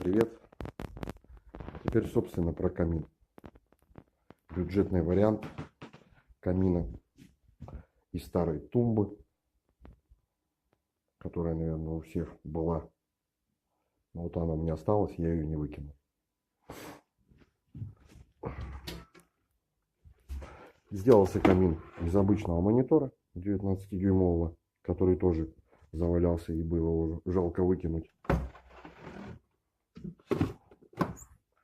привет! Теперь, собственно, про камин. Бюджетный вариант камина из старой тумбы, которая, наверное, у всех была. Но вот она у меня осталась, я ее не выкинул. Сделался камин из обычного монитора 19-дюймового, который тоже завалялся и было уже жалко выкинуть.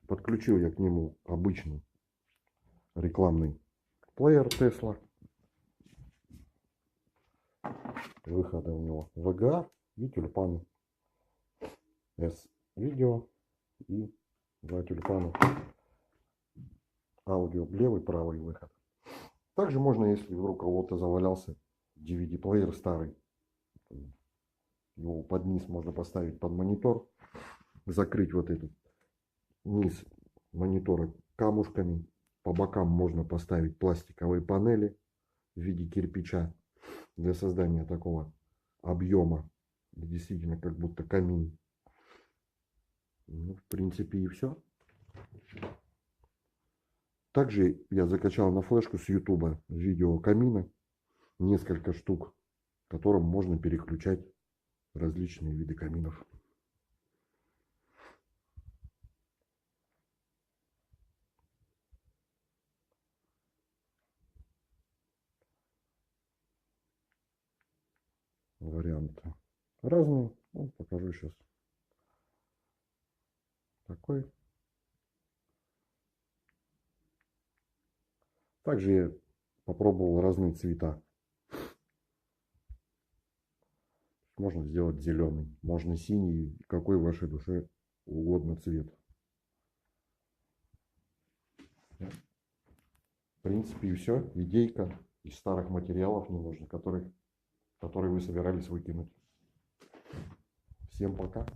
Подключил я к нему обычный рекламный плеер Tesla. Выходы у него VGA и тюльпаны. S-видео и два тюльпана. Аудио левый, правый выход. Также можно, если вдруг у кого-то завалялся DVD-плеер старый, его под низ можно поставить под монитор, закрыть вот этот низ монитора камушками. По бокам можно поставить пластиковые панели в виде кирпича для создания такого объема. Действительно, как будто камин. Ну, в принципе, и все. Также я закачал на флешку с YouTube видео камина. Несколько штук, которым можно переключать различные виды каминов. Варианты разные. Вот покажу сейчас такой. Также я попробовал разные цвета. Можно сделать зеленый, можно синий, какой вашей душе угодно цвет. В принципе, и все. Идейка из старых материалов ненужных, которые вы собирались выкинуть. Всем пока.